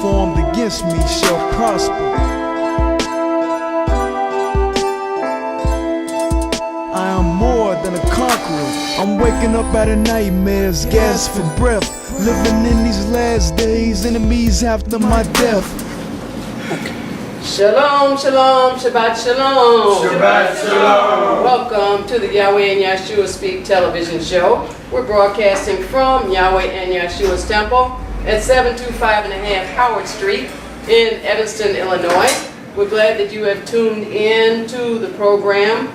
formed against me shall prosper. I am more than a conqueror. I'm waking up out of nightmares, gasp for breath. Living in these last days, enemies after my death. Shalom, shalom, Shabbat shalom. Shabbat shalom. Welcome to the Yahweh and Yahshua Speak television show. We're broadcasting from Yahweh and Yahshua's temple at 725.5 Howard Street in Evanston, Illinois. We're glad that you have tuned in to the program,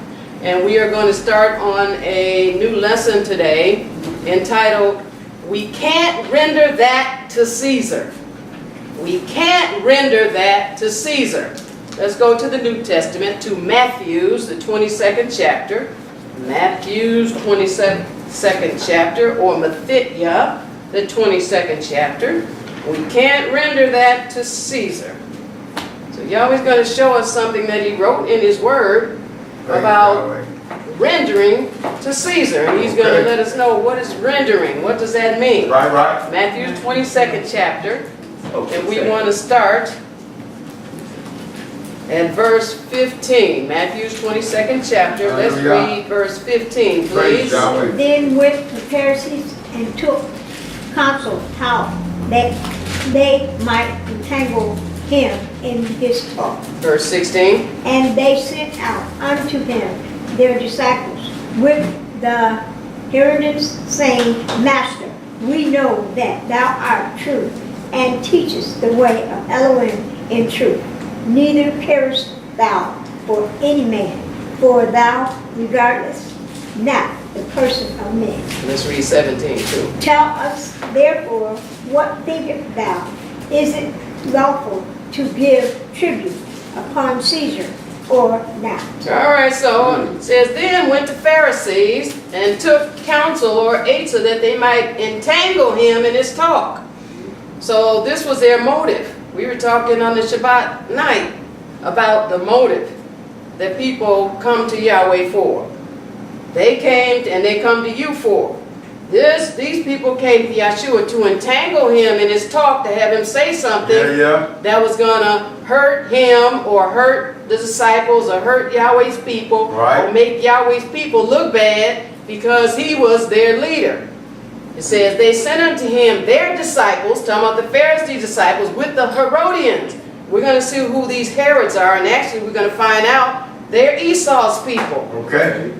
and we are going to start on a new lesson today entitled, We Can't Render That to Caesar. We can't render that to Caesar. Let's go to the New Testament, to Matthew's, the 22nd chapter. Matthew's 22nd chapter, or Matthew, the 22nd chapter. We can't render that to Caesar. So Yahweh's going to show us something that he wrote in his word about rendering to Caesar. And he's going to let us know what is rendering. What does that mean? Right. Matthew's 22nd chapter. And we want to start at verse 15. Matthew's 22nd chapter. Let's read verse 15, please. Then went the Pharisees and took counsel how that they might entangle him in his talk. Verse 16. And they sent out unto him their disciples with the Herodians, saying, Master, we know that thou art true, and teachest the way of Elohim in truth. Neither carest thou for any man, for thou regardest not the person of men. Let's read 17 too. Tell us therefore, what thinkest thou? Is it lawful to give tribute upon Caesar or not? All right, so it says, then went the Pharisees and took counsel or Iyshshah that they might entangle him in his talk. So this was their motive. We were talking on the Shabbat night about the motive that people come to Yahweh for. They came and they come to you for. These people came to Yahshua to entangle him in his talk, to have him say something that was going to hurt him or hurt the disciples or hurt Yahweh's people, or make Yahweh's people look bad because he was their leader. It says, they sent unto him their disciples, talking about the Pharisee disciples, with the Herodians. We're going to see who these Herods are, and actually we're going to find out they're Esau's people. Okay.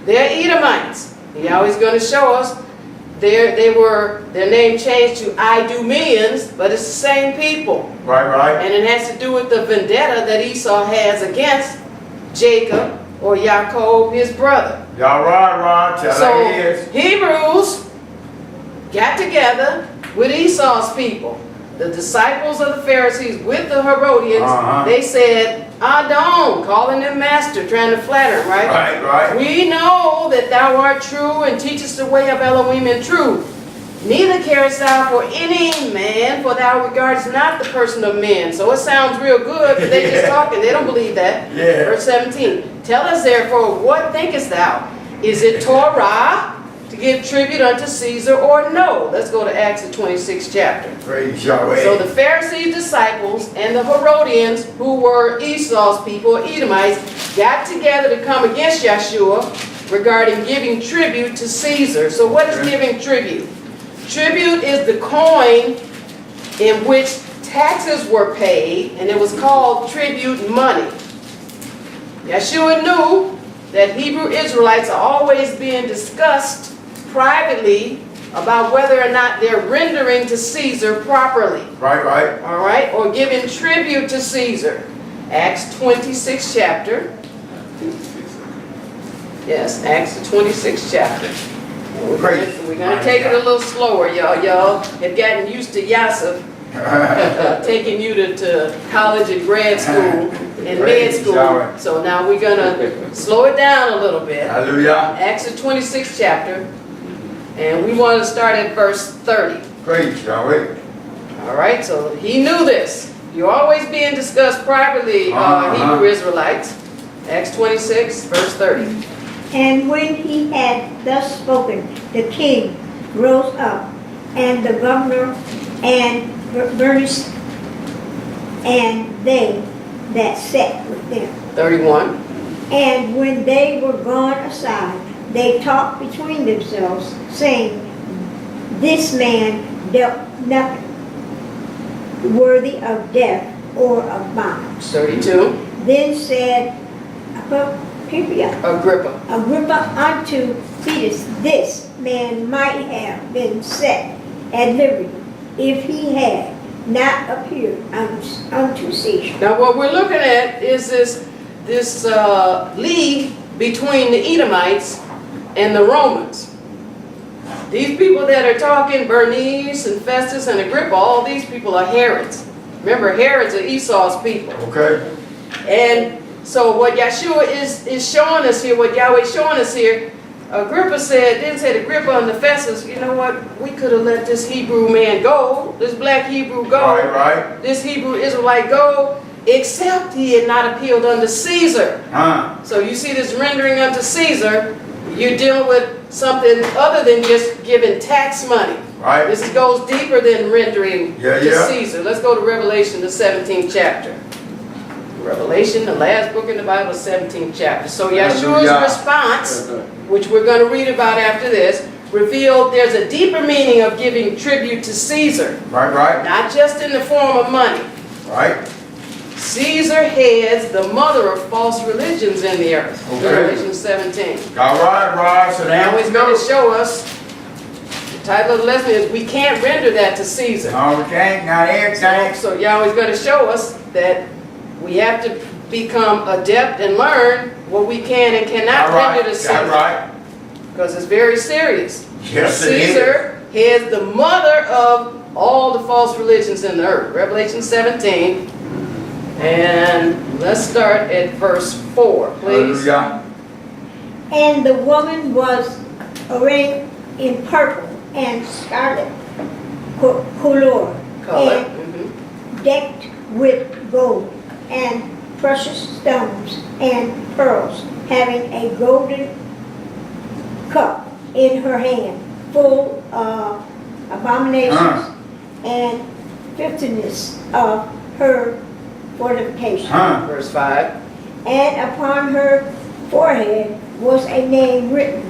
They're Edomites. Yahweh's going to show us their name changed to Idumeans, but it's the same people. Right. And it has to do with the vendetta that Esau has against Jacob or Yaakov, his brother. Y'all right. So Hebrews got together with Esau's people, the disciples of the Pharisees with the Herodians. They said, Adon, calling them master, trying to flatter him, right? Right. We know that thou art true and teachest the way of Elohim in truth. Neither carest thou for any man, for thou regardest not the person of men. So it sounds real good, but they're just talking. They don't believe that. Yeah. Verse 17. Tell us therefore, what thinkest thou? Is it Torah to give tribute unto Caesar or no? Let's go to Acts the 26th chapter. Praise Yahweh. So the Pharisee disciples and the Herodians, who were Esau's people, Edomites, got together to come against Yahshua regarding giving tribute to Caesar. So what is giving tribute? Tribute is the coin in which taxes were paid, and it was called tribute money. Yahshua knew that Hebrew Israelites are always being discussed privately about whether or not they're rendering to Caesar properly. Right. All right, or giving tribute to Caesar. Acts 26th chapter. Yes, Acts the 26th chapter. We're going to take it a little slower, y'all. Y'all have gotten used to Yosef taking you to college and grad school and med school. So now we're going to slow it down a little bit. Hallelujah. Acts the 26th chapter. And we want to start at verse 30. Praise Yahweh. All right, so he knew this. You're always being discussed privately, Hebrew Israelites. Acts 26, verse 30. And when he had thus spoken, the king rose up, and the governor and Bernice and they that sat with them. 31. And when they were gone aside, they talked between themselves, saying, This man dealt nothing worthy of death or of bondage. 32. Then said Agrippa. Agrippa unto Fetus, This man might have been set at liberty if he had not appeared unto Caesar. Now what we're looking at is this league between the Edomites and the Romans. These people that are talking, Bernice and Festus and Agrippa, all these people are Herods. Remember, Herods are Esau's people. Okay. And so what Yahshua is showing us here, what Yahweh is showing us here, Agrippa didn't say to Agrippa and the Festus, you know what, we could have let this Hebrew man go, this black Hebrew go, Right. this Hebrew Israelite go, except he had not appealed unto Caesar. So you see this rendering unto Caesar, you're dealing with something other than just giving tax money. Right. This goes deeper than rendering to Caesar. Let's go to Revelation, the 17th chapter. Revelation, the last book in the Bible, 17th chapter. So Yahshua's response, which we're going to read about after this, revealed there's a deeper meaning of giving tribute to Caesar. Right. Not just in the form of money. Right. Caesar heads the mother of false religions in the earth. Okay. Revelation 17. All right. So Now he's going to show us, the title of the lesson is, we can't render that to Caesar. No, we can't. Not everything. So Yahweh's going to show us that we have to become adept and learn what we can and cannot render to Caesar. Right. Because it's very serious. Yes, it is. Caesar is the mother of all the false religions in the earth. Revelation 17. And let's start at verse 4, please. Hallelujah. And the woman was arrayed in purple and scarlet color, Color. and decked with gold and precious stones and pearls, having a golden cup in her hand, full of abominations and filthiness of her fortification. Verse 5. And upon her forehead was a name written,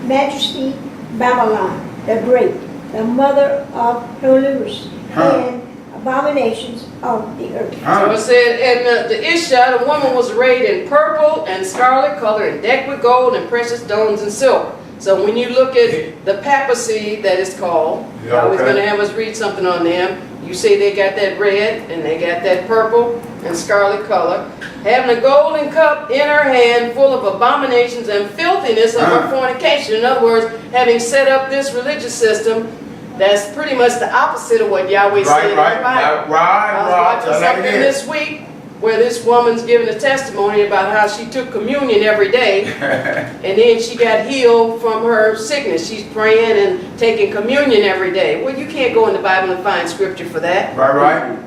Majesty Babylon the Great, the mother of Iyshshah and abominations of the earth. So it said, and the Iyshshah, the woman was arrayed in purple and scarlet color and decked with gold and precious stones and silver. So when you look at the papacy that is called, I was going to have us read something on them. You see they got that red and they got that purple and scarlet color, having a golden cup in her hand full of abominations and filthiness of her fornication. In other words, having set up this religious system, that's pretty much the opposite of what Yahweh said in the Bible. I was watching something this week where this woman's giving a testimony about how she took communion every day and then she got healed from her sickness. She's praying and taking communion every day. Well, you can't go in the Bible and find scripture for that. Right.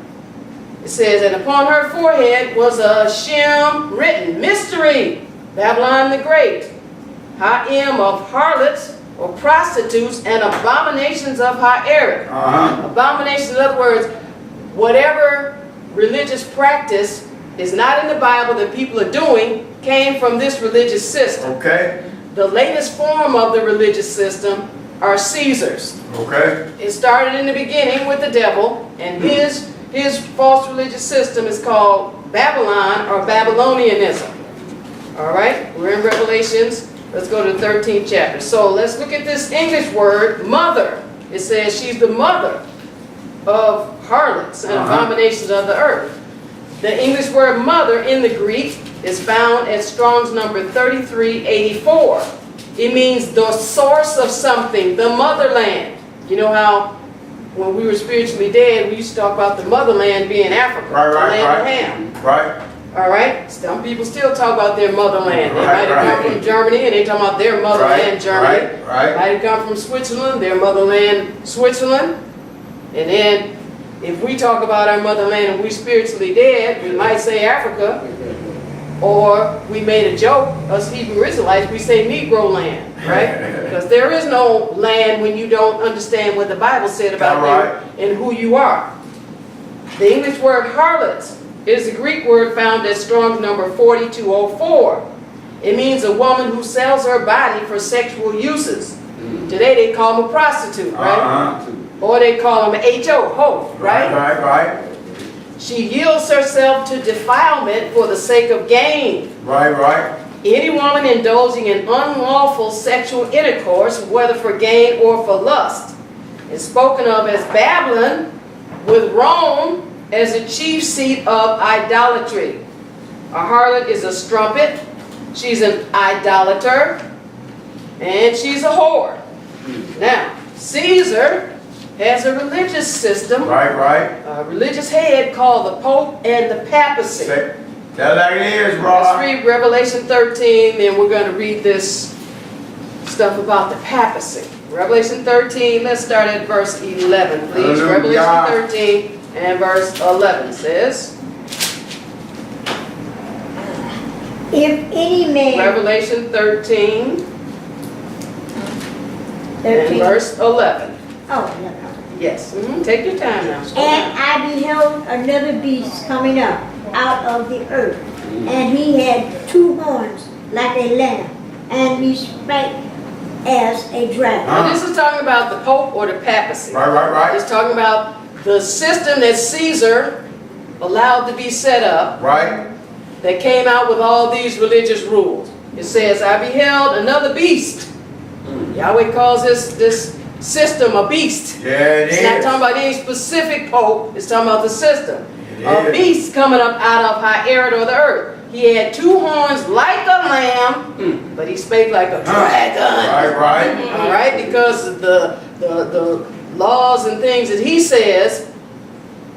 It says, and upon her forehead was a shem written, Mystery, Babylon the Great, Ha'im of harlots or prostitutes and abominations of Ha'erid. Abominations, in other words, whatever religious practice is not in the Bible that people are doing came from this religious system. Okay. The latest form of the religious system are Caesar's. Okay. It started in the beginning with the devil, and his false religious system is called Babylon or Babylonianism. All right, we're in Revelations. Let's go to the 13th chapter. So let's look at this English word, mother. It says she's the mother of harlots and abominations of the earth. The English word mother in the Greek is found at Strong's number 3384. It means the source of something, the motherland. You know how when we were spiritually dead, we used to talk about the motherland being Africa, the land of Ham. Right. All right? Some people still talk about their motherland. They might have come from Germany and they talk about their motherland, Germany. Right. Might have come from Switzerland, their motherland, Switzerland. And then if we talk about our motherland and we're spiritually dead, we might say Africa. Or we made a joke, us Hebrew Israelites, we say Negro land, right? Because there is no land when you don't understand what the Bible said about you and who you are. The English word harlot is a Greek word found at Strong's number 4204. It means a woman who sells her body for sexual uses. Today they call them a prostitute, right? Or they call them H.O., hoe, right? Right. She yields herself to defilement for the sake of gain. Right. Any woman indulging in unlawful sexual intercourse, whether for gain or for lust, is spoken of as Babylon, with Rome as the chief seat of idolatry. A harlot is a strumpet, she's an idolater, and she's a whore. Now, Caesar has a religious system, Right. a religious head called the Pope and the Papacy. Tell like it is, Let's Rod. read Revelation 13, then we're going to read this stuff about the papacy. Revelation 13, let's start at verse 11, please. Hallelujah. Revelation 13 and verse 11 says, If any man, Revelation 13 and 13. verse 11. Oh, no. Yes, take your time now. Slow And down. I beheld another beast coming up out of the earth, and he had 2 horns like a lamb, and he spake as a dragon. Now, this is talking about the Pope or the papacy. Right. It's talking about the system that Caesar allowed to be set up, Right. that came out with all these religious rules. It says, I beheld another beast. Yahweh calls this system a beast. Yeah, it It's not is. talking about any specific pope, it's talking about the system. It A is. beast coming up out of Ha'ered or the earth. He had 2 horns like a lamb, but he spake like a dragon. Right. All right, because the laws and things that he says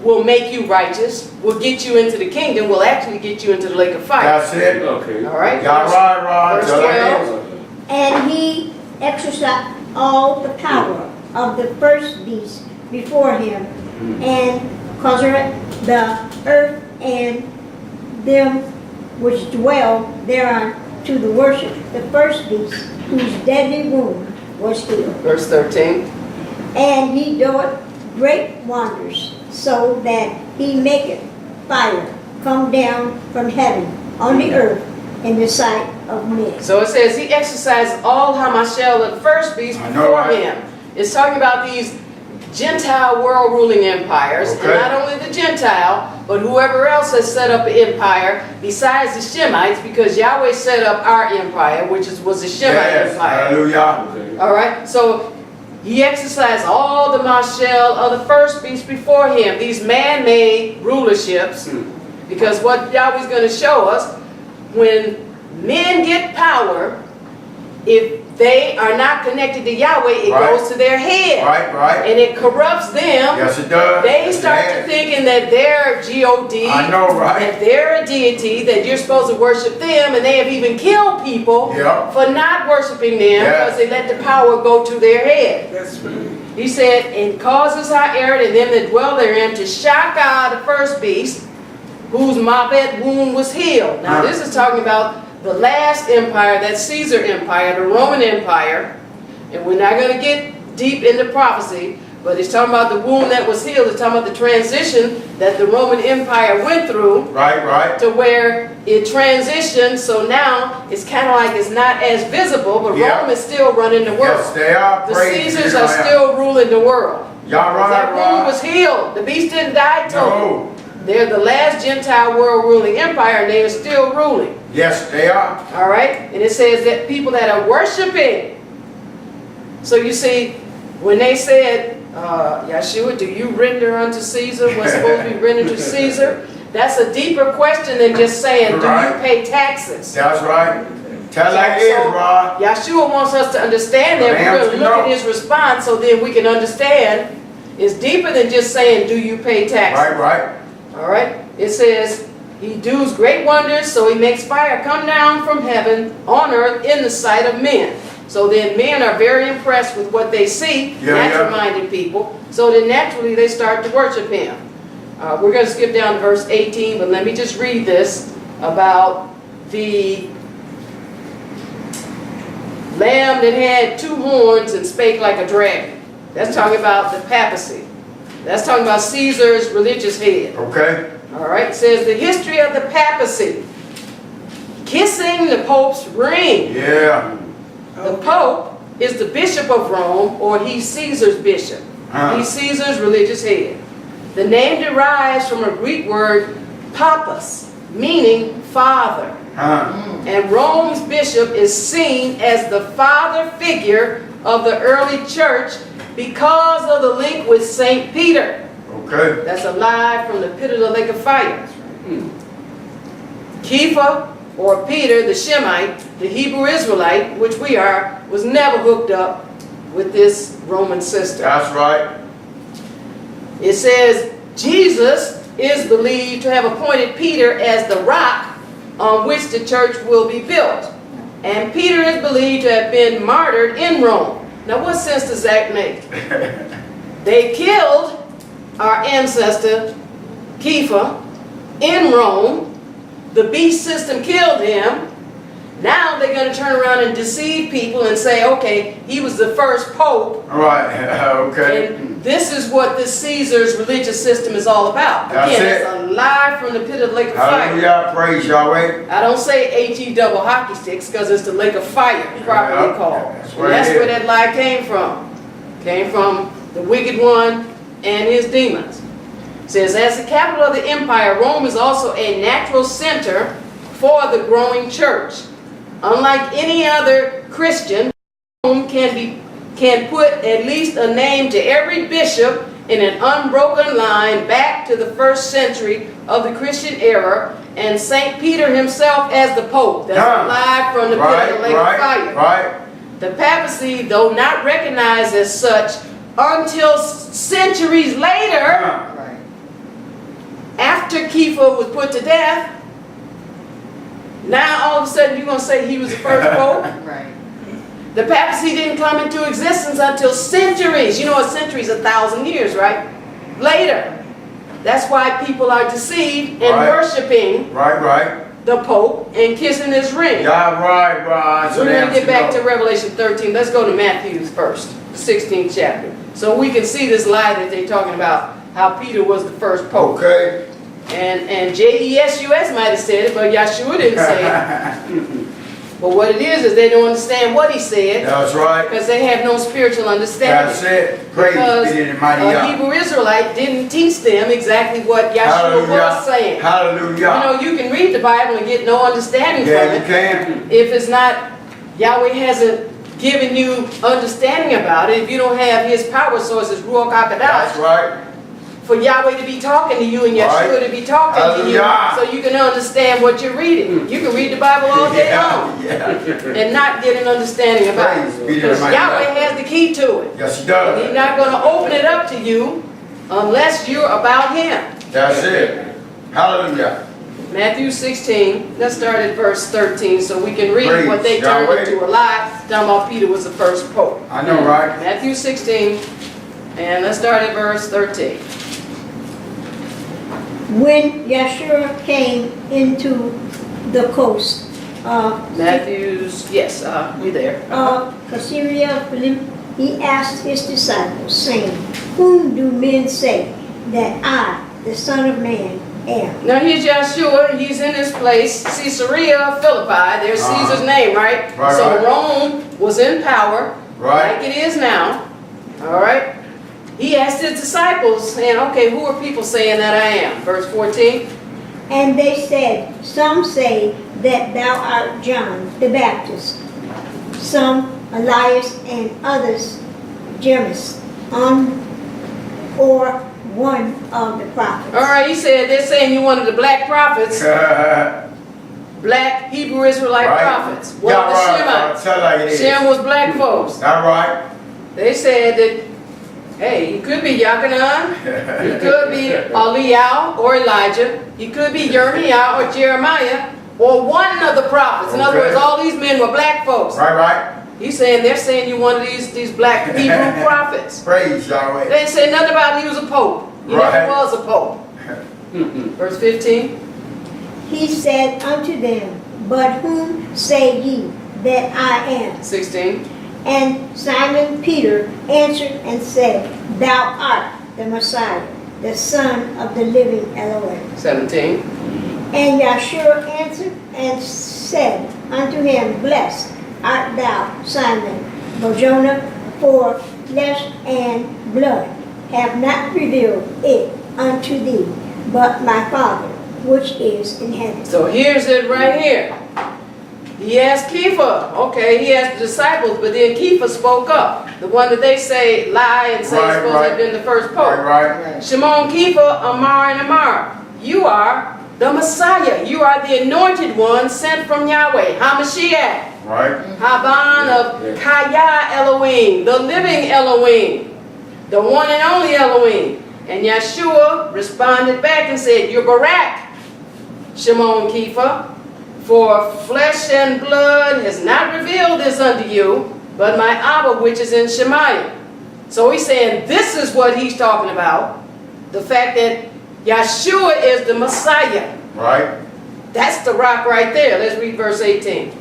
will make you righteous, will get you into the kingdom, will actually get you into the lake of fire. That's it. Okay. All right. Y'all right, Rod. Verse Tell like it 12. is. And he exercised all the power of the first beast before him, and caused the earth and them which dwell thereon to the worship the first beast, whose deadly wound was healed. Verse 13. And he doeth great wonders, so that he maketh fire come down from heaven on the earth in the sight of men. So it says he exercised all Hamashel of the first beast I know, before right? him. It's talking about these Gentile world ruling empires, Okay. and not only the Gentile, but whoever else has set up an empire besides the Shemites, because Yahweh set up our empire, which was the Shemite Yes. empire. Hallelujah. All right, so he exercised all the Mashel of the first beast before him, these man-made rulerships, because what Yahweh's going to show us, when men get power, if they are not connected to Yahweh, it Right. goes to their head. Right. And it corrupts them. Yes, it does. They start Yes. to thinking that they're G-O-D, I know, right? that they're a deity, that you're supposed to worship them, and they have even killed people Yep. for not worshiping them Yes. because they let the power go to their head. That's He said, and causes Ha'ered and them that dwell therein to shock out the first beast, whose Mabed wound was healed. Now this is talking about the last empire, that Caesar empire, the Roman Empire, and we're not going to get deep into prophecy, but it's talking about the wound that was healed. It's talking about the transition that the Roman Empire went through Right. to where it transitioned, so now it's kind of like it's not as visible, but Yeah. Rome is still running the world. Yes, they are. The Praise Caesars you, are Lord. still ruling the world. Y'all right, That wound Rod. was healed. The beast didn't die totally. No. They're the last Gentile world ruling empire, and they are still ruling. Yes, they are. All right? And it says that people that are worshiping. So you see, when they said, Yahshua, do you render unto Caesar what's supposed to be rendered to Caesar? That's a deeper question than just saying, do you Right. pay taxes? That's right. Tell like it is, Rod. Yahshua wants us to understand that. We're going to look at his response so then we can understand it's deeper than just saying, do you pay taxes? Right. All right? It says, he does great wonders, so he makes fire come down from heaven on earth in the sight of men. So then men are very impressed with what they see, natural-minded people. So then naturally they start to worship him. We're going to skip down to verse 18, but let me just read this about the lamb that had 2 horns and spake like a dragon. That's talking about the papacy. That's talking about Caesar's religious head. Okay. All right, it says the history of the papacy. Kissing the Pope's ring. Yeah. The Pope is the Bishop of Rome, or he's Caesar's bishop. He's Caesar's religious head. The name derives from a Greek word, papas, meaning father. And Rome's bishop is seen as the father figure of the early church because of the link with St. Peter. Okay. That's alive from the pit of the lake of fire. Kepha, or Peter, the Shemite, the Hebrew Israelite, which we are, was never hooked up with this Roman system. That's right. It says Jesus is believed to have appointed Peter as the rock on which the church will be built. And Peter is believed to have been martyred in Rome. Now what sense does that make? They killed our ancestor, Kepha, in Rome. The beast system killed him. Now they're going to turn around and deceive people and say, okay, he was the first pope. Right. Okay. And this is what this Caesar's religious system is all about. That's Again, it. it's alive from the pit of the lake of fire. Hallelujah. Praise Yahweh. I don't say H-E double hockey sticks because it's the lake of fire, properly Yeah, called. that's And where that's it where is. that lie came from. Came from the wicked one and his demons. It says, as the capital of the empire, Rome is also a natural center for the growing church. Unlike any other Christian, Rome can put at least a name to every bishop in an unbroken line back to the 1st century of the Christian era, and St. Peter himself as the Pope. That's alive from the pit of the lake of fire. Right. The papacy, though not recognized as such until centuries later, after Kepha was put to death, now all of a sudden you're going to say he was the first pope? Right. The papacy didn't come into existence until centuries. You know, a century is 1,000 years, right? Later. That's why people are deceived and worshiping Right. the Pope and kissing his ring. Yeah, right. We're going to get back to Revelation 13. Let's go to Matthew first, 16th chapter. So we can see this lie that they're talking about, how Peter was the first pope. Okay. And Yeshua might have said it, but Yahshua didn't say it. But what it is they don't understand what he said. That's right. Because they have no spiritual understanding. That's it. Praise Because be to the mighty a Yah. Hebrew Israelite didn't teach them exactly what Yahshua was saying. Hallelujah. You know, you can read the Bible and get no understanding from Yeah, you it. can. If it's not, Yahweh hasn't given you understanding about it, if you don't have his power sources, Ruach That's HaKodesh, right. for Yahweh to be talking to you and Yeshua to be talking to you, Hallelujah. so you can understand what you're reading. You can read the Bible all day long Yeah. and not get an understanding about Praise it. be to the Because mighty Yahweh God. has the key to it. Yes, he And does. he's not going to open it up to you unless you're about him. That's it. Hallelujah. Matthew 16, let's start at verse 13 so we can read Praise what they turned Yahweh. into a lie, talking about Peter was the first pope. I know, right? Matthew 16, and let's start at verse 13. When Yahshua came into the coast of Matthew's, yes, we there. Caesarea Philippi, he asked his disciples, saying, whom do men say that I, the Son of Man, am? Now here's Yahshua, he's in this place, Caesarea Philippi, there's Caesar's name, right? Right, So right. Rome was in power, Right. like it is now, all right? He asked his disciples, saying, okay, who are people saying that I am? Verse 14. And they said, some say that thou art John the Baptist, some Elias, and others James, or one of the prophets. All right, he said, they're saying you're one of the black prophets, black Hebrew Israelite prophets. One of the Shemites. Tell like it is. Shem was black folks. All right. They said that, hey, he could be Yachanan, he could be Layil or Elijah, he could be Yirmiah or Jeremiah, or one of the prophets. In other Okay. words, all these men were black folks. Right. He's saying, they're saying you're one of these black Hebrew prophets. Praise Yahweh. They didn't say nothing about he was a pope. He Right. never was a pope. Verse 15. He said unto them, but whom say ye that I am? 16. And Simon Peter answered and said, thou art the Messiah, the Son of the living Elohim. 17. And Yahshua answered and said unto him, Blessed art thou, Simon Barjona, for flesh and blood have not revealed it unto thee, but my Father which is in heaven. So here's it right here. He asked Kepha. Okay, he asked the disciples, but then Kepha spoke up. The one that they say lie and say Right, supposed right. to have been the first pope. Right. Shimon Kepha, Amar and Amar. You are the Messiah. You are the anointed one sent from Yahweh. HaMashiach. Right. Haban of Kaya Elohim, the living Elohim, the one and only Elohim. And Yahshua responded back and said, You're Barak, Shimon Kepha, for flesh and blood has not revealed this unto you, but my Abba which is in Shemaiah. So he's saying this is what he's talking about. The fact that Yahshua is the Messiah. Right. That's the rock right there. Let's read verse 18.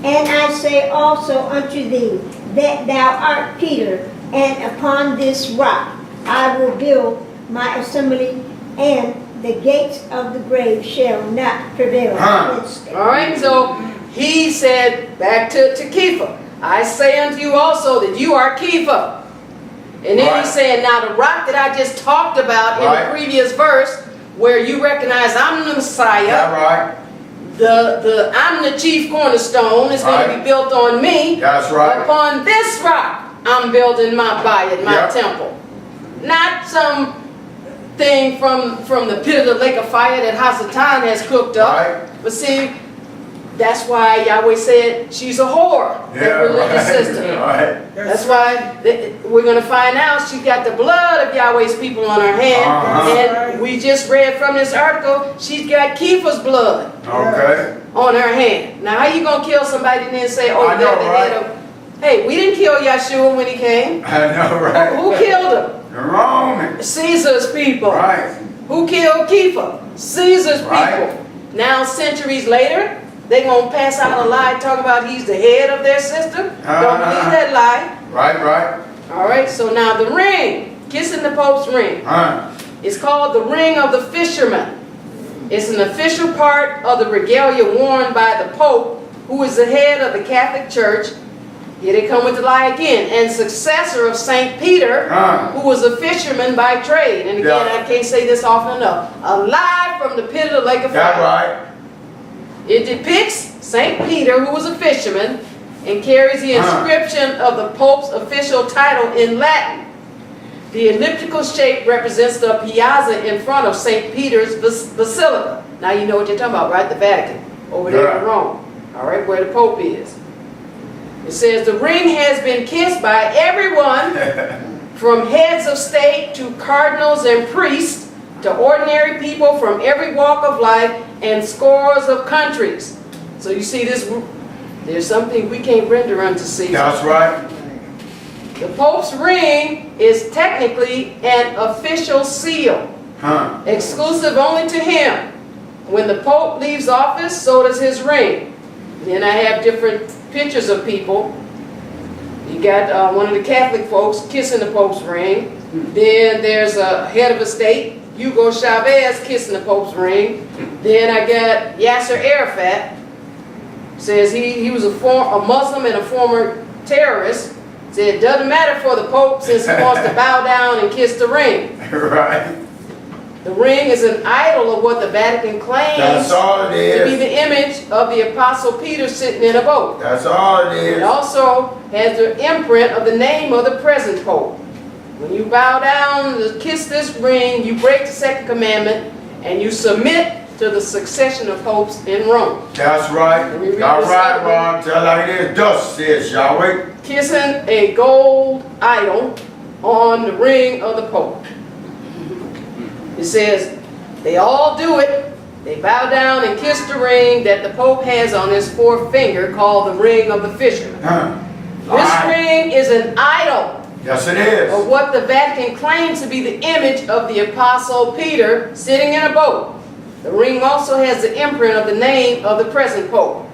And I say also unto thee, that thou art Peter, and upon this rock I will build my assembly, and the gates of the grave shall not prevail against it. All right, so he said back to Kepha, I say unto you also that you are Kepha. And then he's saying, now the rock that I just talked about in the previous verse, where you recognize I'm the Messiah, Yeah, right. I'm the chief cornerstone, it's going to be built on me. That's right. Upon this rock, I'm building my bayit, my temple. Not some thing from the pit of the lake of fire that Hasatan has cooked up. Right. But see, that's why Yahweh said she's a whore, that religious system. Right. That's why we're going to find out she's got the blood of Yahweh's people on her hand. And we just read from this article, she's got Kepha's blood on her hand. Now, how you going to kill somebody and then say, oh, they're the head of... Hey, we didn't kill Yahshua when he came. I know, right? Who killed him? The Romans. Caesar's people. Right. Who killed Kepha? Caesar's people. Now, centuries later, they're going to pass out a lie talking about he's the head of their system. Don't believe that lie. Right. All right, so now the ring, kissing the Pope's ring, it's called the ring of the fisherman. It's an official part of the regalia worn by the Pope, who is the head of the Catholic Church. Here they come with the lie again. And successor of St. Peter, who was a fisherman by trade. And again, I can't say this often enough. A lie from the pit of the lake of fire. That's right. It depicts St. Peter, who was a fisherman, and carries the inscription of the Pope's official title in Latin. The elliptical shape represents the piazza in front of St. Peter's Basilica. Now you know what you're talking about, right? The Vatican, over there in Rome. All right, where the Pope is. It says, the ring has been kissed by everyone, from heads of state to cardinals and priests, to ordinary people from every walk of life and scores of countries. So you see this, there's something we can't render unto Caesar. That's right. The Pope's ring is technically an official seal, exclusive only to him. When the Pope leaves office, so does his ring. Then I have different pictures of people. You got one of the Catholic folks kissing the Pope's ring. Then there's a head of a state, Hugo Chavez, kissing the Pope's ring. Then I got Yasser Arafat. Says he was a Muslim and a former terrorist. Said it doesn't matter for the Pope since he wants to bow down and kiss the ring. Right. The ring is an idol of what the Vatican claims That's all it is. to be the image of the Apostle Peter sitting in a boat. That's all it It is. also has the imprint of the name of the present Pope. When you bow down to kiss this ring, you break the second commandment and you submit to the succession of popes in Rome. That's right. All right, Ron. Tell like it is. Thus says Yahweh. Kissing a gold idol on the ring of the Pope. It says they all do it. They bow down and kiss the ring that the Pope has on his fourth finger, called the ring of the fisherman. This ring is an idol. Yes, it is. Of what the Vatican claims to be the image of the Apostle Peter sitting in a boat. The ring also has the imprint of the name of the present Pope.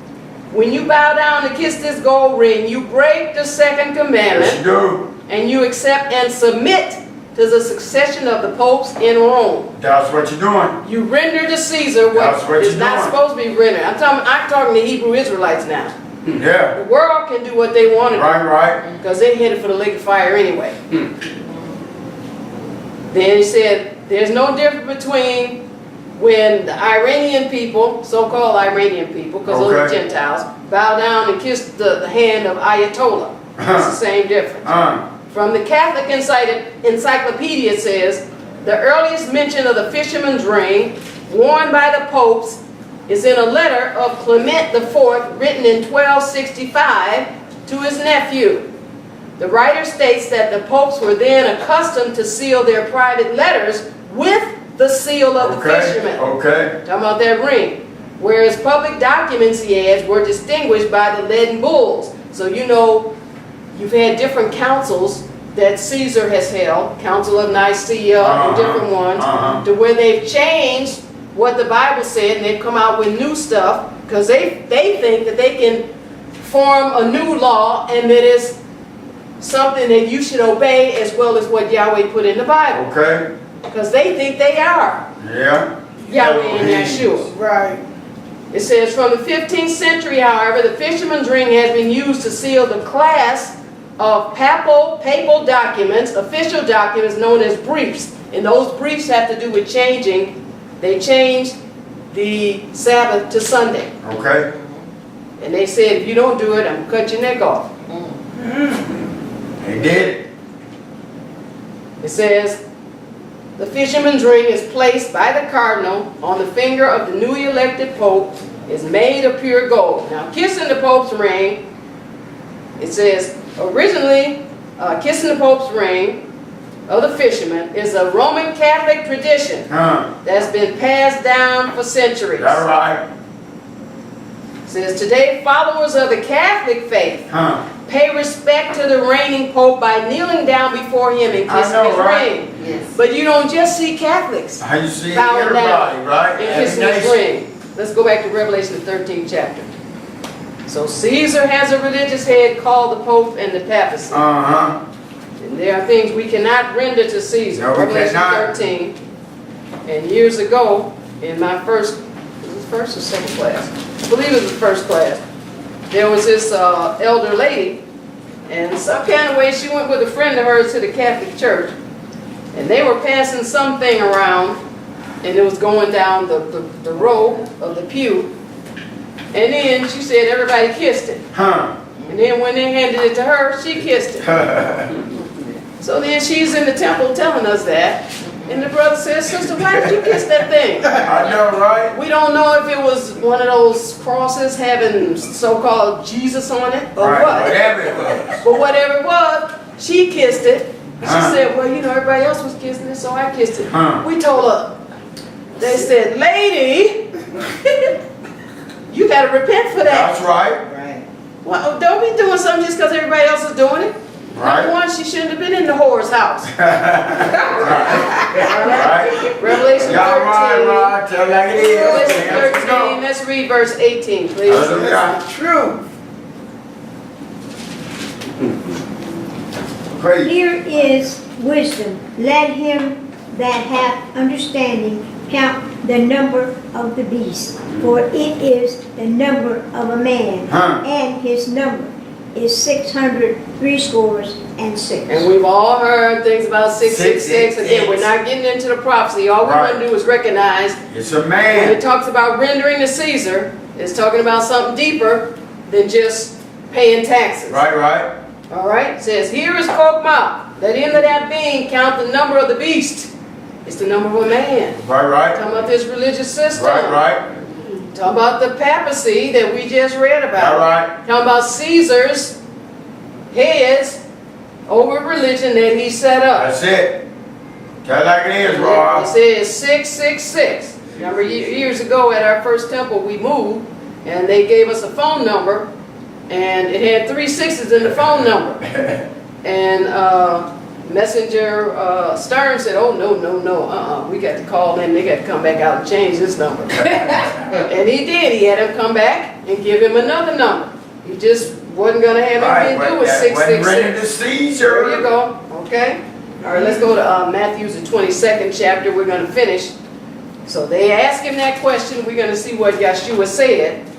When you bow down to kiss this gold ring, you break the second commandment. Yes, you do. And you accept and submit to the succession of the popes in Rome. That's what you're doing. You render to Caesar That's what what is you're not doing. supposed to be rendered. I'm talking to Hebrew Israelites now. Yeah. The world can do what they want to do. Right. Because they headed for the lake of fire anyway. Then he said, there's no difference between when the Iranian people, so-called Iranian people, because those are Gentiles, bow down and kiss the hand of Ayatollah. It's the same difference. From the Catholic Encyclopedia, it says, the earliest mention of the fisherman's ring worn by the popes is in a letter of Clement IV written in 1265 to his nephew. The writer states that the popes were then accustomed to seal their private letters with the seal of the fisherman. Okay. Talking about that ring. Whereas public documents, he adds, were distinguished by the leaden bulls. So you know, you've had different councils that Caesar has held, Council of Nicaea and different ones, to where they've changed what the Bible said and they've come out with new stuff because they think that they can form a new law and that it's something that you should obey as well as what Yahweh put in the Bible. Okay. Because they think they are. Yeah. Yahweh and Yahshua. Right. It says, from the 15th century, however, the fisherman's ring has been used to seal the class of papal documents, official documents known as briefs. And those briefs have to do with changing. They changed the Sabbath to Sunday. Okay. And they said, if you don't do it, I'm going to cut your neck off. They did it. It says, the fisherman's ring is placed by the cardinal on the finger of the newly elected pope, is made of pure gold. Now, kissing the pope's ring, it says, originally, kissing the pope's ring of the fisherman is a Roman Catholic tradition that's been passed down for centuries. That's right. It says, today, followers of the Catholic faith pay respect to the reigning pope by kneeling down before him and kissing his ring. Yes. But you don't just see Catholics How you see bowing everybody, down right? and kissing his ring. Let's go back to Revelation, the 13th chapter. So Caesar has a religious head called the Pope and the papacy. And there are things we cannot render to Caesar. No, we Revelation cannot. 13. And years ago, in my first, was it first or second class? I believe it was the first class. There was this elder lady, and some kind of way she went with a friend of hers to the Catholic Church, and they were passing something around, and it was going down the row of the pew, and then she said everybody kissed it. And then when they handed it to her, she kissed it. So then she's in the temple telling us that, and the brother says, sister, why did you kiss that thing? I know, right? We don't know if it was one of those crosses having so-called Jesus on it or Right, what. whatever it was. But whatever it was, she kissed it. And she said, well, you know, everybody else was kissing it, so I kissed it. We told her. They said, lady, you got to repent for that. That's right. Right. Well, don't be doing something just because everybody else is doing it. Right. Number one, she shouldn't have been in the whore's house. Right. Revelation 13. Y'all right. Tell like it is. Revelation Let's 13. go. Let's read verse 18, please. Hallelujah. True. Praise. Here is wisdom. Let him that hath understanding count the number of the beast, for it is the number of a man, and his number is 666. And we've all heard things about 666. Again, 666. we're not getting into the prophecy. All we want to do is recognize It's a when man. it talks about rendering to Caesar, it's talking about something deeper than just paying taxes. Right. All right? It says, here is Kokma. Let him that being count the number of the beast. It's the number of a man. Right. Talking about this religious system. Right. Talking about the papacy that we just read about. All right. Talking about Caesar's heads over religion that he set up. That's it. Tell like it is, It Rob. says 666. Remember years ago at our first temple we moved and they gave us a phone number and it had 3 6s in the phone number. And Messenger Stern said, oh no, we got to call them, they got to come back out and change this number. And he did, he had him come back and give him another number. He just wasn't going to have anything to do with When ready to 666. Caesar. There you go, okay? All right, let's go to Matthew's the 22nd chapter. We're going to finish. So they asked him that question. We're going to see what Yahshua said.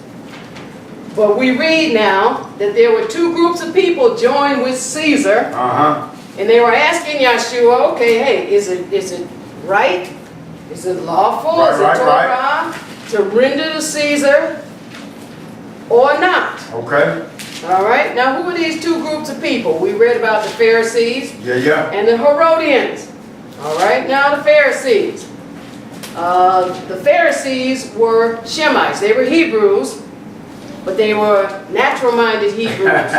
But we read now that there were two groups of people joined with Caesar. And they were asking Yahshua, okay, hey, is it right? Is it lawful? Right, is it Torah to render to Caesar or not? Okay. All right. Now, who are these two groups of people? We read about the Pharisees Yeah. and the Herodians. All right. Now, the Pharisees. The Pharisees were Shemites. They were Hebrews, but they were natural-minded Hebrews.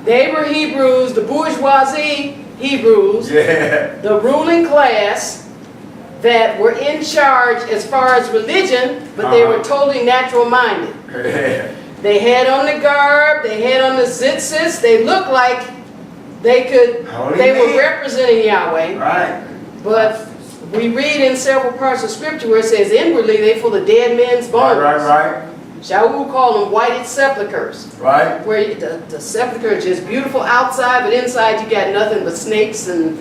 They were Hebrews, the bourgeoisie Hebrews, the ruling class that were in charge as far as religion, but they were totally natural-minded. They had on the garb, they had on the tzitzis, they looked like they were representing Yahweh. Right. But we read in several parts of Scripture where it says inwardly they full of dead men's bones. Right. Shall we call them whited sepulchres? Right. Where the sepulchre is just beautiful outside, but inside you got nothing but snakes and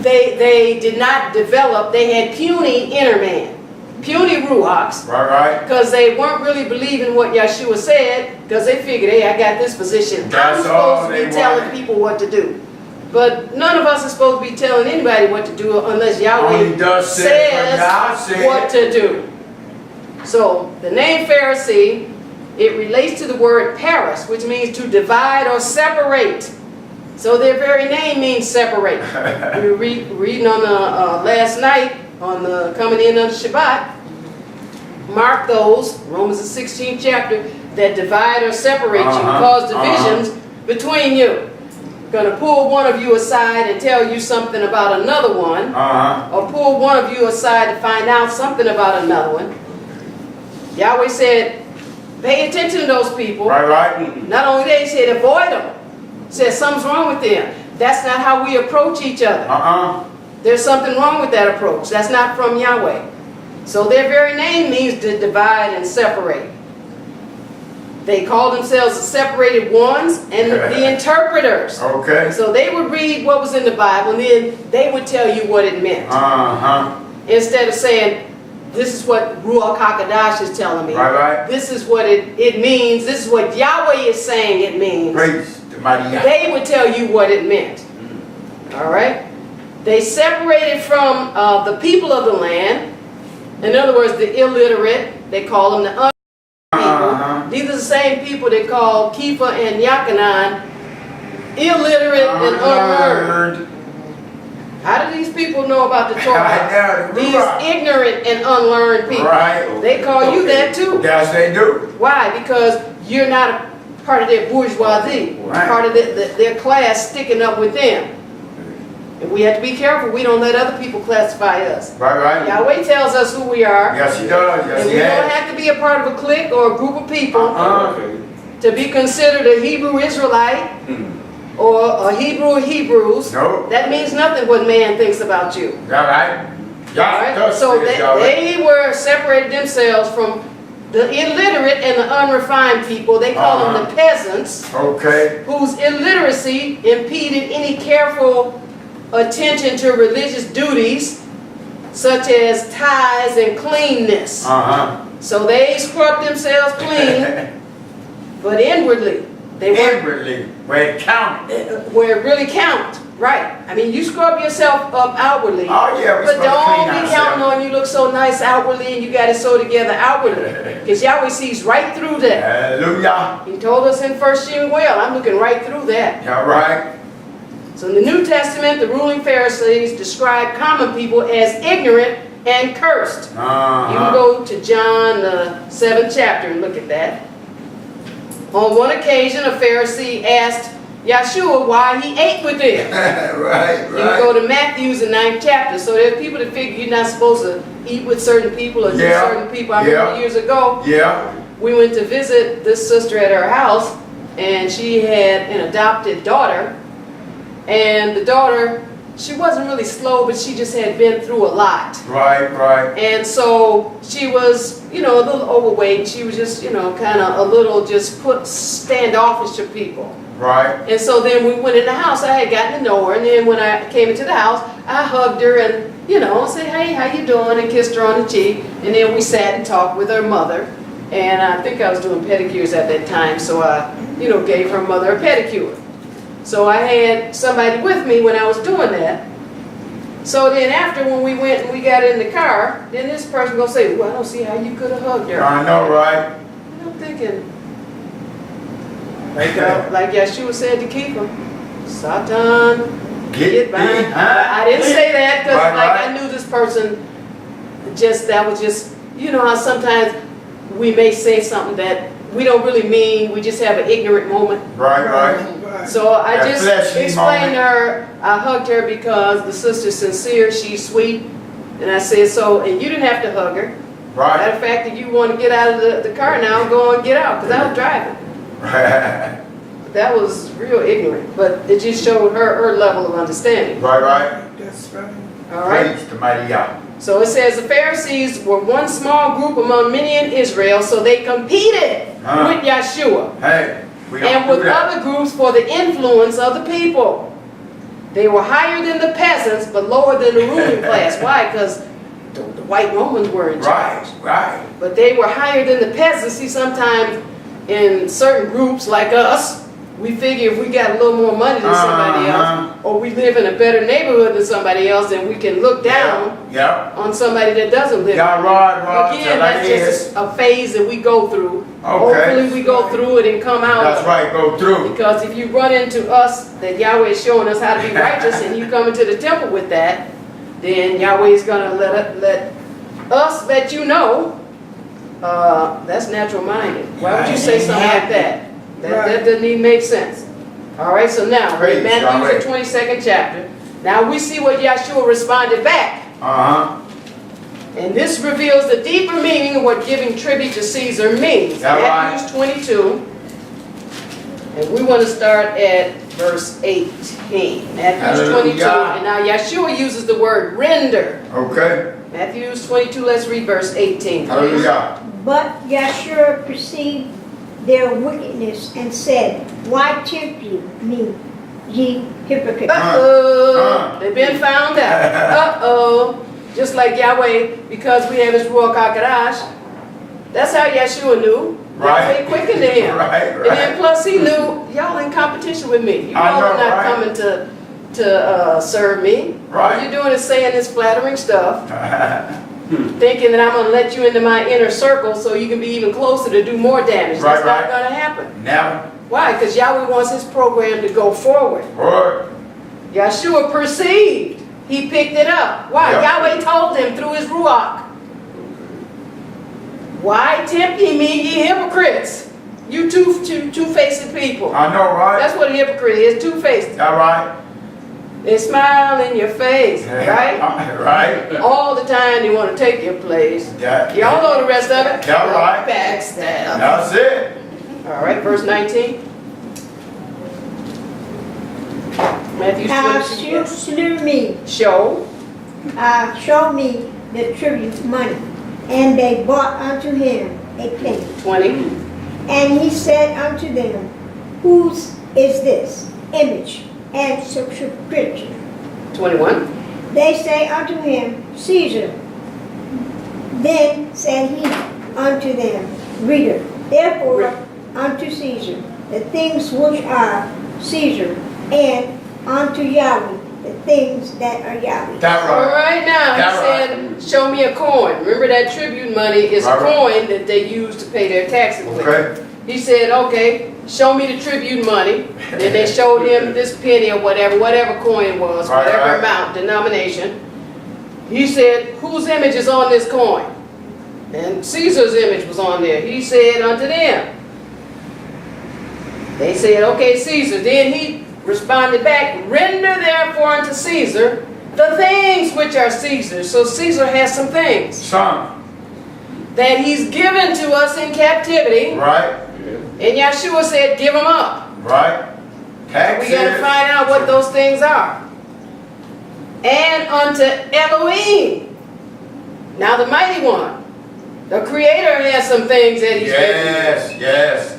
they did not develop. They had puny inner man, puny ruachs. Right. Because they weren't really believing what Yahshua said, because they figured, hey, I got this position. That's I'm supposed to all be telling people what to do. But none of us are supposed to be telling anybody what to do unless Yahweh says what to do. So the name Pharisee, it relates to the word paris, which means to divide or separate. So their very name means separate. We were reading on the last night on the coming in of Shabbat. Mark those, Romans the 16th chapter, that divide or separate you, cause divisions between you. Going to pull one of you aside and tell you something about another one, or pull one of you aside to find out something about another one. Yahweh said, pay attention to those people. Right. Not only that, he said, avoid them. He said, something's wrong with them. That's not how we approach each other. There's something wrong with that approach. That's not from Yahweh. So their very name means to divide and separate. They call themselves the separated ones and the interpreters. Okay. So they would read what was in the Bible and then they would tell you what it meant. Instead of saying, this is what Ruach HaKodesh is telling me. Right. This is what it means. This is what Yahweh is saying it means. Praise the mighty Yah. They would tell you what it meant. All right? They separated from the people of the land. In other words, the illiterate. They call them the people. These are the same people they call Kepha and Yachanan illiterate and unlearned. How do these people know about the Torah? These ignorant and unlearned people. Right. They call you that too. Yes, they do. Why? Because you're not a part of their bourgeoisie, part of their class sticking up with them. And we have to be careful we don't let other people classify us. Right. Yahweh tells us who we are. Yes, he does. Yes, and he we has. don't have to be a part of a clique or a group of people to be considered a Hebrew Israelite or a Hebrew of Hebrews. No. That means nothing what man thinks about you. All right. So they were separated themselves from the illiterate and the unrefined people. They call them the peasants. Okay. Whose illiteracy impeded any careful attention to religious duties such as tithes and cleanness. So they scrubbed themselves clean, but inwardly they weren't. Where it counted. Where it really counts. Right. I mean, you scrub yourself up outwardly. Oh, yeah, but don't be counting on you look so nice outwardly and you got it so together outwardly. Because Yahweh sees right through that. Hallelujah. He told us in 1 Shemuel, I'm looking right through that. Yeah, right. So in the New Testament, the ruling Pharisees describe common people as ignorant and cursed. You can go to John, the 7th chapter and look at that. On one occasion, a Pharisee asked Yahshua why he ate with them. Right. You can go to Matthew's, the 9th chapter. So there are people that figure you're not supposed to eat with certain people or do certain people. I remember years ago, we went to visit this sister at her house, and she had an adopted daughter. And the daughter, she wasn't really slow, but she just had been through a lot. Right. And so she was, a little overweight. She was just, kind of a little just standoffish to people. Right. And so then we went in the house. I had gotten to know her, and then when I came into the house, I hugged her and, you know, said, hey, how you doing? And kissed her on the cheek. And then we sat and talked with her mother. And I think I was doing pedicures at that time, so I, you know, gave her mother a pedicure. So I had somebody with me when I was doing that. So then after when we went and we got in the car, then this person gonna say, well, I don't see how you could have hugged her. I know, right? And I'm thinking, like Yahshua said to keep him, Satan, get behind. I didn't say that because I knew this person, that was just, you know how sometimes we may say something that we don't really mean, we just have an ignorant moment. Right. So I just explained to her, I hugged her because the sister's sincere, she's sweet. And I said, so, and you didn't have to hug her. Right. Matter of fact, if you want to get out of the car now, go and get out, because I was driving. That was real ignorant, but it just showed her level of understanding. Right. That's right. All right. Praise the mighty Yah. So it says the Pharisees were one small group among many in Israel, so they competed with Yahshua. Hey, we don't And do with that. other groups for the influence of the people. They were higher than the peasants, but lower than the ruling class. Why? Because the white Romans were in charge. Right. But they were higher than the peasants. See, sometimes in certain groups like us, we figure if we got a little more money than somebody else, or we live in a better neighborhood than somebody else, then we can look down on somebody that doesn't live. Again, that's just a phase that we go through. Hopefully we go through it and come out. That's right, go through. Because if you run into us, that Yahweh is showing us how to be righteous, and you come into the temple with that, then Yahweh is going to let you know that's natural minded. Why would you say something like that? That doesn't even make sense. All right, so now, we're in Matthew, the 22nd chapter. Now we see what Yahshua responded back. And this reveals the deeper meaning of what giving tribute to Caesar means. Matthew 22. And we want to start at verse 18. Matthew 22. And now Yahshua uses the word render. Okay. Matthew 22, let's read verse 18. Hallelujah. But Yahshua perceived their wickedness and said, why tempt you me, ye hypocrites? They've been found out. Just like Yahweh, because we have his Ruach HaKodesh, that's how Yahshua knew. Yahweh quickened to him. And then plus he knew, y'all in competition with me. You all are not coming to serve me. All you're doing is saying this flattering stuff. Thinking that I'm going to let you into my inner circle so you can be even closer to do more damage. That's not going to happen. Never. Why? Because Yahweh wants his program to go forward. Yahshua perceived. He picked it up. Why? Yahweh told him through his Ruach. Why tempt ye me, ye hypocrites? You two-faced people. I know, right? That's what a hypocrite is, two-faced. All right. They smile in your face, right? Right. All the time they want to take your place. Y'all know the rest of it? All right. Backstab. That's it. All right, verse 19. Matthew 22. Slew me. Show me the tribute money. And they brought unto him a penny. 20. And he said unto them, whose is this image and subscription? 21. They say unto him, Caesar. Then said he unto them, Reader, therefore unto Caesar the things which are Caesar, and unto Yahweh the things that are Yahweh. All right, now he said, show me a coin. Remember that tribute money is a coin that they use to pay their taxes with. He said, okay, show me the tribute money. Then they showed him this penny or whatever coin it was, whatever amount, denomination. He said, whose image is on this coin? And Caesar's image was on there. He said unto them. They said, okay, Caesar. Then he responded back, render therefore unto Caesar the things which are Caesar's. So Caesar has some things. Some. That he's given to us in captivity. Right. And Yahshua said, give them up. Right. Taxes. We got to find out what those things are. And unto Elohim. Now the mighty one. The Creator has some things that he's given. Yes.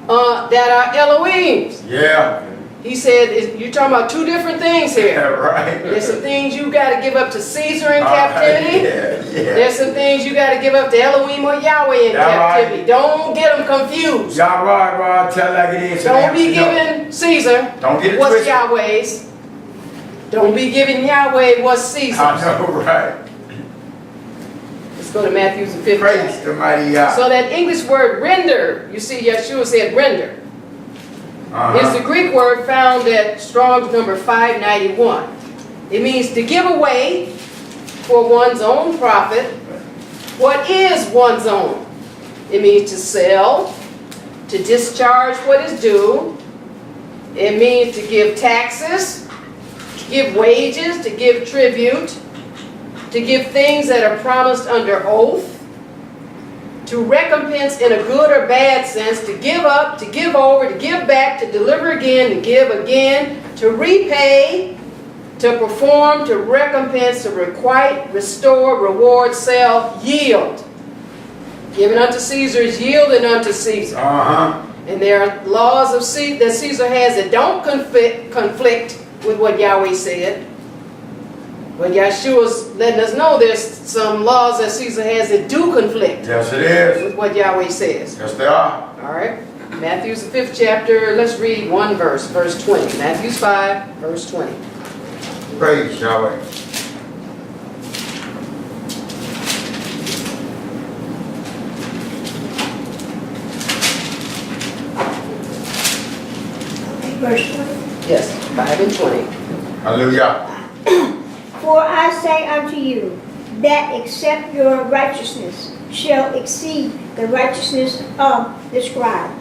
that are Elohims. Yeah. He said, you're talking about two different things Yeah, here. right. There's some things you got to give up to Caesar in captivity. Yeah. There's some things you got to give up to Elohim or Yahweh in captivity. Right. Don't get them confused. Y'all right, tell like it is. Don't be giving Caesar Don't get it what's twisted. Yahweh's. Don't be giving Yahweh what's Caesar's. I know, right. Let's go to Matthew's 5th Praise chapter. the mighty Yah. So that English word render, you see Yahshua said render, is the Greek word found at Strong's number 591. It means to give away for one's own profit what is one's own. It means to sell, to discharge what is due. It means to give taxes, to give wages, to give tribute, to give things that are promised under oath, to recompense in a good or bad sense, to give up, to give over, to give back, to deliver again, to give again, to repay, to perform, to recompense, to requite, restore, reward, sell, yield. Given unto Caesar is yielded unto Caesar. And there are laws of that Caesar has that don't conflict with what Yahweh said. But Yahshua's letting us know there's some laws that Caesar has that do conflict Yes, it is. with what Yahweh says. Yes, they are. All right. Matthew's 5th chapter. Let's read one verse, verse 20. Matthew's 5, verse 20. Praise Yahweh. Verse 20. Yes, 5 and 20. Hallelujah. For I say unto you, that except your righteousness shall exceed the righteousness of the scribe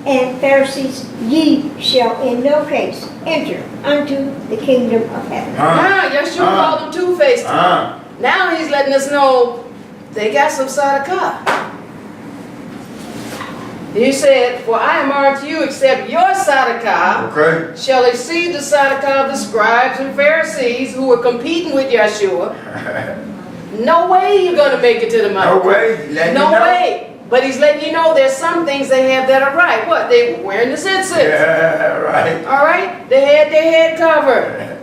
and Pharisees, ye shall in no case enter unto the kingdom of heaven. Now, Yahshua called them two-faced. Now he's letting us know they got some tzedakah. He said, for I am unto you, except your tzedakah shall exceed the tzedakah of the scribes and Pharisees who were competing with Yahshua. No way you're going to make it to the mountain. No way. No way. But he's letting you know there's some things they have that are right. What? They were wearing the tzitzit. Yeah, right. All right? They had their head covered.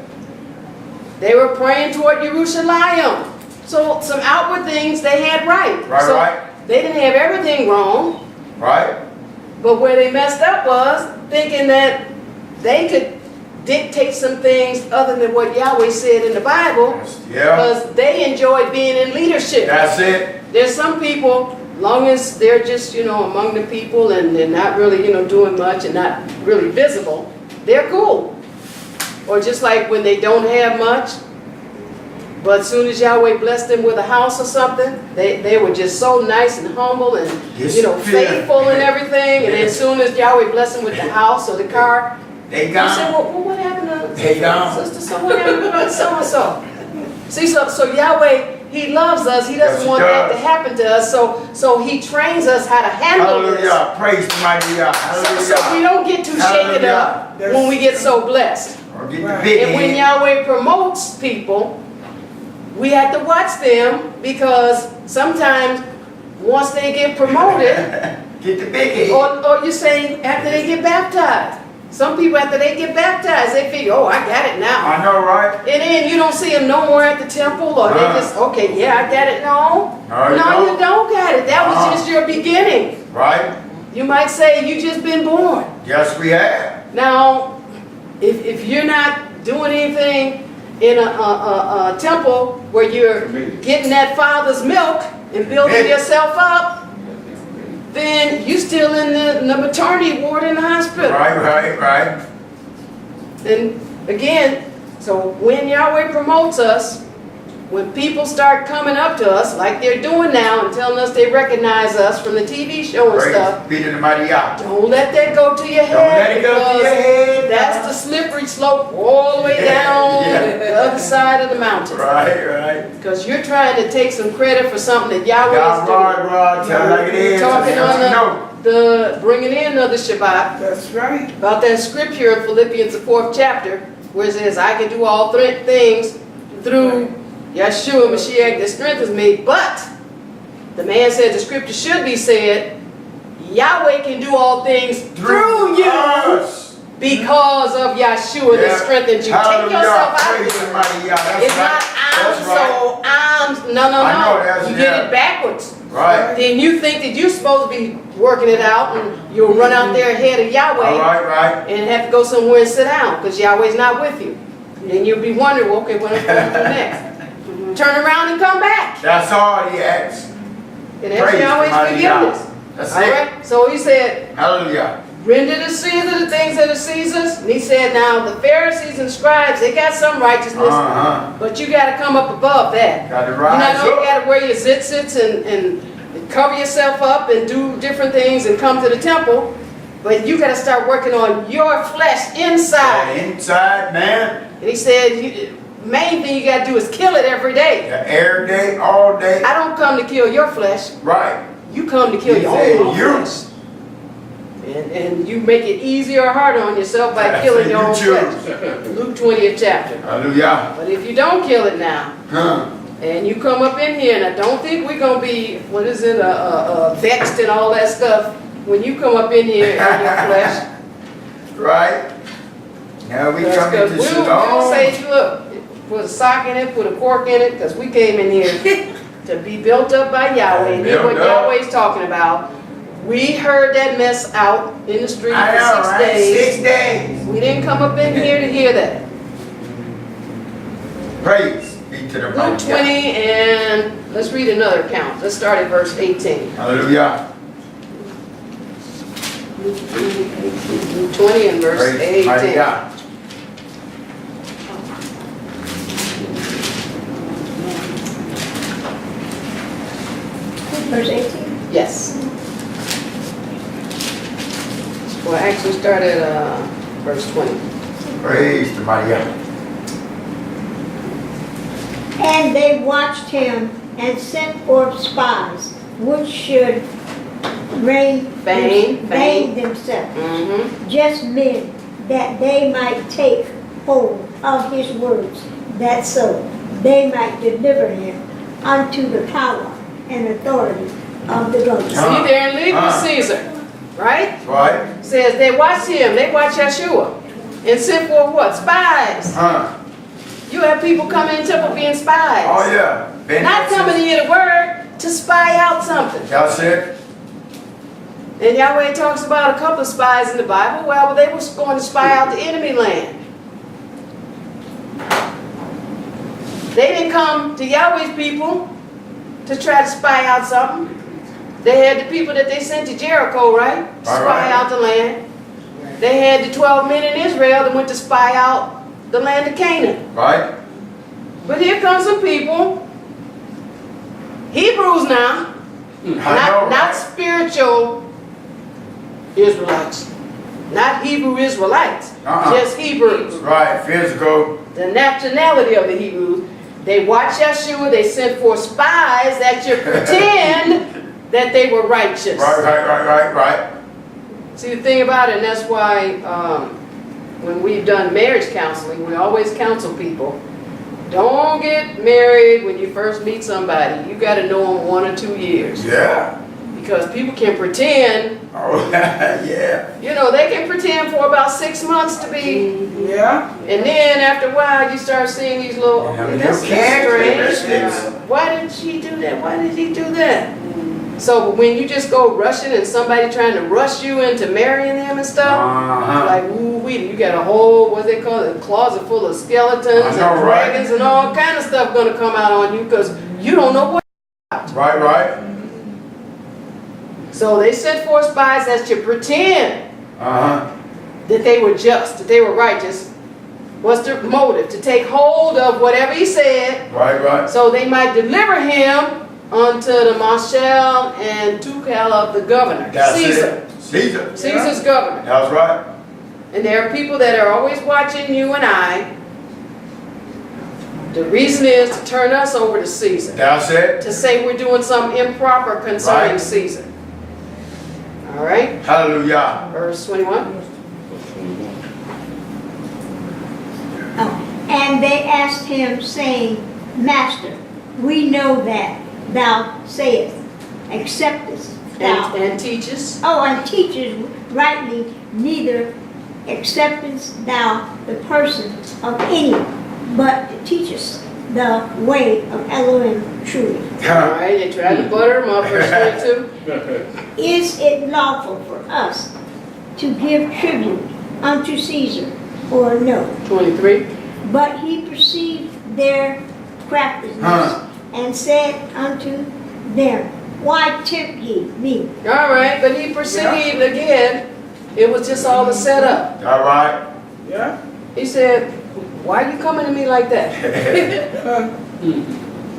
They were praying toward Yerushalayim. So some outward things they had right. So they didn't have everything wrong. Right. But where they messed up was thinking that they could dictate some things other than what Yahweh said in the Bible. Yeah. Because they enjoyed being in leadership. That's it. There's some people, long as they're just, among the people and they're not really, doing much and not really visible, they're cool. Or just like when they don't have much, but as soon as Yahweh blessed them with a house or something, they were just so nice and humble and, faithful and everything. And as soon as Yahweh blessed them with the house or the car, they gone. You say, well, what happened to they gone. sister? So what happened to so-and-so? See, so Yahweh, He loves us. He doesn't want that to happen to us. So He trains us how to handle this. Hallelujah. Praise the mighty God. Hallelujah. So we don't get too shaken up when we get so blessed. And when Yahweh promotes people, we have to watch them because sometimes once they get promoted, get the big head. or you're saying after they get baptized. Some people after they get baptized, they figure, oh, I got it now. I know, right? And then you don't see them no more at the temple, or they just, okay, yeah, I got it. No, you don't got it. That was just your beginning. Right. You might say you just been born. Yes, we have. Now, if you're not doing anything in a temple where you're getting that father's milk and building yourself up, then you're still in the maternity ward in the hospital. Right. And again, so when Yahweh promotes us, when people start coming up to us like they're doing now and telling us they recognize us from the TV show and stuff, be the mighty God. Don't let that go to your head. Don't let it go to your head. That's the slippery slope all the way down the other side of the mountain. Right. Because you're trying to take some credit for something that Yahweh is doing. Right. Tell like it is. Talking on the bringing in of the Shabbat. That's right. About that scripture in Philippians, the 4th chapter, where it says, I can do all things through Yahshua Mashiach that strengthens me. But the man said the scripture should be said, Yahweh can do all things through you us. because of Yahshua that strengthens you. Take yourself out of it. It's not no. You get it backwards. Right. Then you think that you're supposed to be working it out and you'll run out there ahead of Yahweh Right. and have to go somewhere and sit down because Yahweh's not with you. Then you'll be wondering, well, okay, what am I going to do next? Turn around and come back. That's all he asks. And that's Yahweh's forgiveness. That's all it. right? So he said, Hallelujah. render to Caesar the things that are Caesar's. And he said, now the Pharisees and scribes, they got some righteousness, but you got to come up above that. Got to You rise know, you up. got to wear your zitzits and cover yourself up and do different things and come to the temple. But you got to start working on your flesh inside. Inside, man. And he said, main thing you got to do is kill it every day. Every day, all day. I don't come to kill your flesh. Right. You come to kill your own flesh. And you make it easier or harder on yourself by killing your own flesh. Luke 20th chapter. Hallelujah. But if you don't kill it now, and you come up in here, and I don't think we're going to be, vexed and all that stuff when you come up in here in your flesh. Right. Now we come into We'll Shalom. say, look, put a sock in it, put a cork in it, because we came in here to be built up by Yahweh. And hear what Yahweh's talking about. We heard that mess out in the street for 6 days. 6 days. We didn't come up in here to hear that. Praise be to the Luke Most 20, and let's read another account. Let's start at verse 18. Hallelujah. Luke 20 and verse Praise mighty 18. God. Verse 18. Yes. Well, actually start at verse 20. Praise the mighty God. And they watched him and sent forth spies, which should feign themselves, just men, that they might take hold of his words, that so they might deliver him unto the power and authority of the government. See, they're in league with Caesar, right? Right. Says they watched him, they watched Yahshua, and sent forth what? Spies. You have people coming in the temple being spies. Oh yeah. Not coming to hear the word, to spy out something. Y'all said? And Yahweh talks about a couple of spies in the Bible. Well, they were going to spy out the enemy land. They didn't come to Yahweh's people to try to spy out something. They had the people that they sent to Jericho, right? Spy out the land. They had the 12 men in Israel that went to spy out the land of Canaan. Right. But here comes some people, Hebrews now, not spiritual Israelites, not Hebrew Israelites, just Hebrews. Right, physical. The nationality of the Hebrews. They watched Yahshua, they sent forth spies that should pretend that they were righteous. Right. See, the thing about it, and that's why when we've done marriage counseling, we always counsel people, don't get married when you first meet somebody. You got to know them 1 or 2 years. Yeah. Because people can pretend. Oh, yeah. You know, they can pretend for about 6 months to be. Yeah. And then after a while, you start seeing these little, that's strange. Why did she do that? Why did he do that? So when you just go rushing and somebody trying to rush you into marrying them and stuff, like, ooh-wee, you got a whole, what they call it, a closet full of skeletons and dragons and all kind of stuff going to come out on you because you don't know what. Right. So they sent forth spies that should pretend that they were just, that they were righteous. What's the motive? To take hold of whatever he said. Right. So they might deliver him unto the marshal and Tukal of the governor. Caesar. Caesar's governor. That's right. And there are people that are always watching you and I. The reason is to turn us over to Caesar. That's it. To say we're doing something improper concerning Caesar. All right? Hallelujah. Verse 21. And they asked him, saying, Master, we know that thou sayest, acceptest, thou And teaches. and teachers rightly, neither acceptance thou the person of any, but teachest the way of Elohim truly. All right, they tried to butter him up. Verse 22. Is it lawful for us to give tribute unto Caesar, or no? 23. But he perceived their craftiness, and said unto them, Why tempt ye me? All right, but he perceived again, it was just all a setup. All right. Yeah. He said, why are you coming to me like that?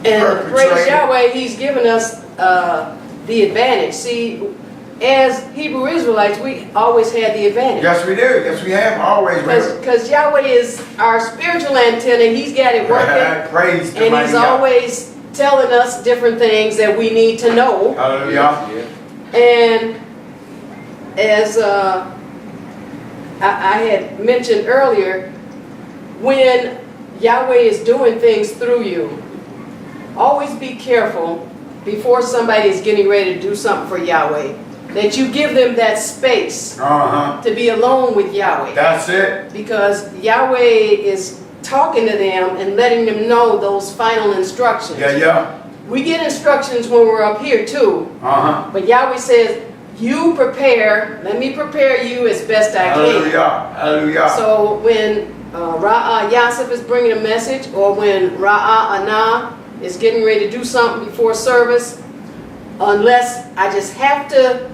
And praise Perpetrator. Yahweh, he's given us the advantage. See, as Hebrew Israelites, we always had the advantage. Yes, we do. Yes, we have always. Because Yahweh is our spiritual antenna, he's got it working. Praise to And mighty he's God. always telling us different things that we need to know. Hallelujah. And as I had mentioned earlier, when Yahweh is doing things through you, always be careful before somebody is getting ready to do something for Yahweh, that you give them that space to be alone with Yahweh. That's it. Because Yahweh is talking to them and letting them know those final instructions. Yeah. We get instructions when we're up here too, but Yahweh says, you prepare, let me prepare you as best I can. Hallelujah. Hallelujah. So when Ra'ah Yasef is bringing a message, or when Ra'ah Anah is getting ready to do something before service, unless I just have to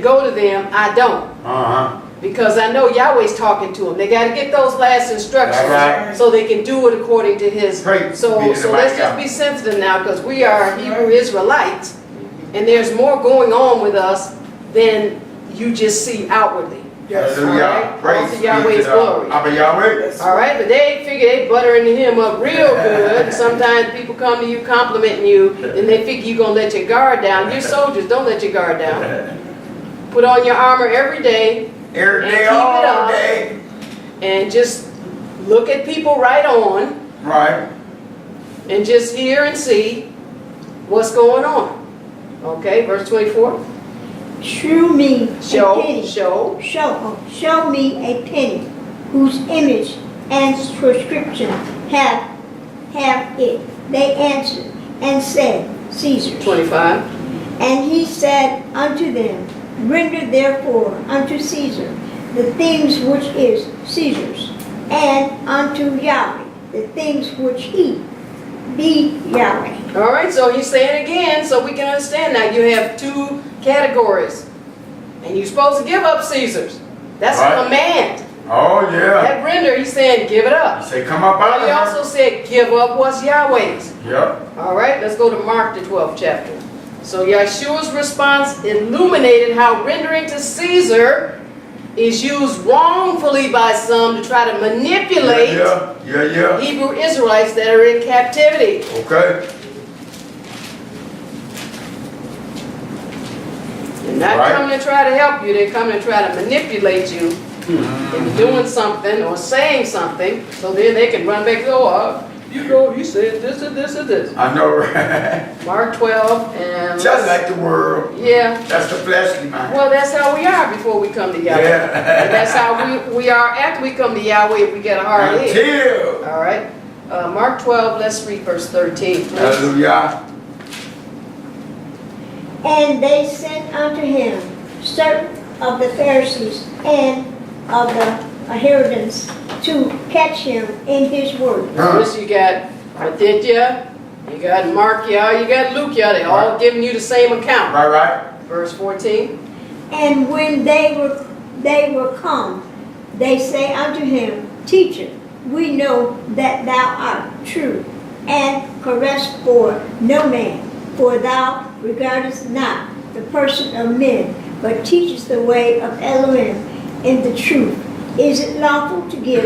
go to them, I don't. Because I know Yahweh's talking to them. They got to get those last instructions Right. so they can do it according to his. Praise So be to the let's mighty just God. be sensitive now, because we are Hebrew Israelites, and there's more going on with us than you just see outwardly. Hallelujah. All right? Praise All to be Yahweh's to glory. Abba Yahweh. All right, but they figure they buttering him up real good. Sometimes people come to you complimenting you, and they figure you're going to let your guard down. You soldiers, don't let your guard down. Put on your armor every day, Every And day, keep it all up. day. and just look at people right on, Right. and just hear and see what's going on. Okay, verse 24. Shew me a penny. Show me a penny, whose image and prescription have it. They answered and said, Caesar's. 25. And he said unto them, Render therefore unto Caesar the things which is Caesar's, and unto Yahweh the things which he be Yahweh. All right, so he's saying again, so we can understand now. You have two categories, and you're supposed to give up Caesar's. That's Right. a command. Oh, yeah. That render, he's saying, give it up. Say, come up out But he of also said, give up what's Yahweh's. here. Yep. All right, let's go to Mark, the 12th chapter. So Yahshua's response illuminated how rendering to Caesar is used wrongfully by some to try to manipulate Yeah. Hebrew Israelites that are in captivity. Okay. They're not Right. coming to try to help you, they're coming to try to manipulate you into doing something or saying something, so then they can run back and go, you said this and this and this. I know, right? Mark 12 and... Just like the world. Yeah. That's the fleshly mind. Well, that's how we are before we come to Yahweh. Yeah. And that's how we are after we come to Yahweh if we get a hard head. Until. All right. Mark 12, let's read verse 13, please. Hallelujah. And they sent unto him certain of the Pharisees and of the Herodians to catch him in his word. Notice you got Matthew, you got Mark, you got Luke, they all giving you the same account. Right. Verse 14. And when they were come, they say unto him, Teacher, we know that thou art true, and carest for no man, for thou regardest not the person of men, but teachest the way of Elohim in the truth. Is it lawful to give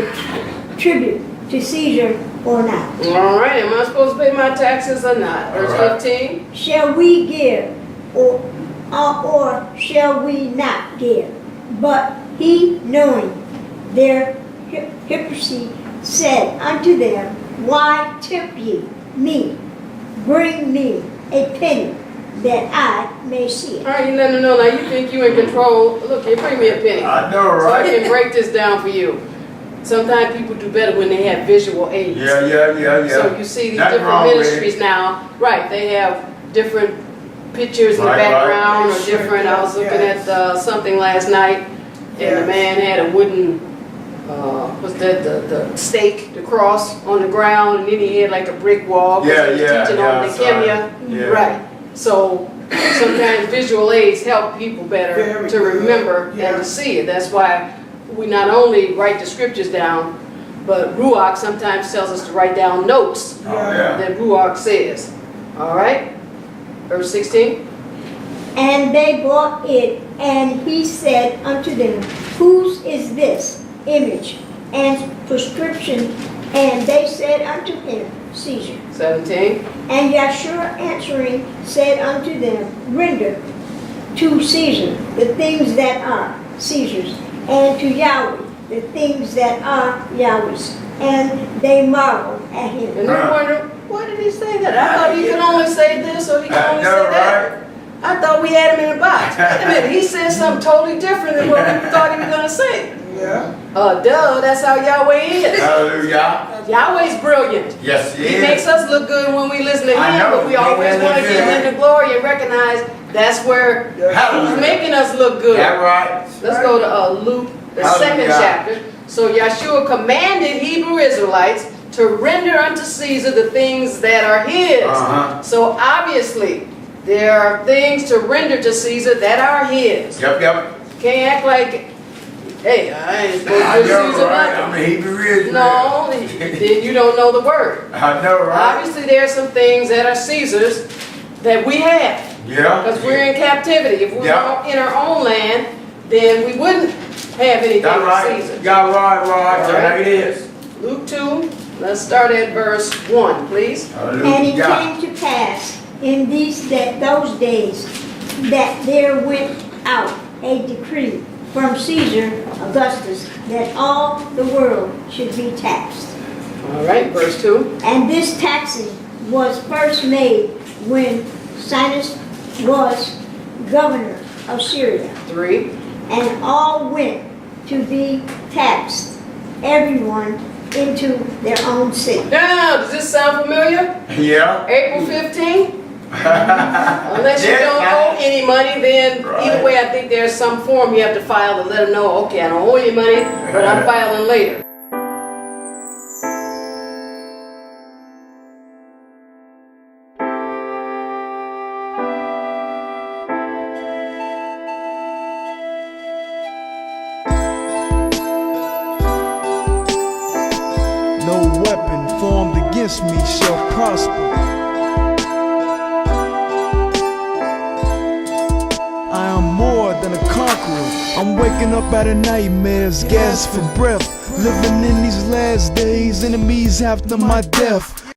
tribute to Caesar or not? All right, am I supposed to pay my taxes or not? Verse All right. 15. Shall we give, or shall we not give? But he, knowing their hypocrisy, said unto them, Why tempt ye me? Bring me a penny. that I may see it. All right, no. Now you think you in control. Look here, bring me a penny. I know, So I right? can break this down for you. Sometimes people do better when they have visual aids. Yeah. So you see these Nothing different wrong with ministries now, right? They have different pictures in the Right. background or different. I was looking at something last night, and the man had a wooden, what's that? The stake, the cross on the ground, and then he had like a brick wall. 'Cause he was teaching on the Kenya. Yeah. Right. So sometimes visual aids help people better Very to good. remember Yeah. and to see it. That's why we not only write the scriptures down, but Ruach sometimes tells us to write down notes Oh, yeah. that Ruach says. All right? Verse 16. And they brought it, and he said unto them, Whose is this image and prescription? And they said unto him, Caesar. 17. And Yahshua answering said unto them, Render to Caesar the things that are Caesar's, and to Yahweh the things that are Yahweh's. And they marveled at him. And they wonder, why did he say that? I thought he could only say this or he could only know, say that. I thought we had him in a box. Wait a minute, he said something totally different than what we thought he was going to say. Yeah. Duh, that's how Yahweh is. Hallelujah. Yahweh's brilliant. Yes, he He is. makes us look good when we listen to I him, know. but we always Make us want to look give good. him the glory and recognize that's where he's Hallelujah. making us look good. That right? Let's go to Luke, the second Hallelujah. chapter. So Yahshua commanded Hebrew Israelites to render unto Caesar the things that are his. Uh-huh. So obviously, there are things to render to Caesar that are his. Yep. Can't act like, hey, I ain't supposed I to give know, Caesar right? nothing. I'm a Hebrew Israel. No, then you don't know the word. I know, right? Obviously, there are some things that are Caesar's that we have. Yeah. Because we're in captivity. If we Yeah. were in our own land, then we wouldn't have anything That for right? Caesar. Y'all right. Just right. like it is. Luke 2, let's start at verse 1, please. And it Hallelujah. came to pass in those days that there went out a decree from Caesar Augustus that all the world should be taxed. All right, verse 2. And this taxing was first made when Cyrus was governor of Syria. 3. And all went to be taxed, everyone into their own city. Now, does this sound familiar? Yeah. April 15? Unless you Yeah, don't owe any money, then Right. either way, I think there's some form you have to file to let them know, okay, I don't owe you money, but I'm filing later. No weapon formed against me shall prosper. I am more than a conqueror. I'm waking up out of nightmares, gas for breath. Living in these last days, enemies after my death.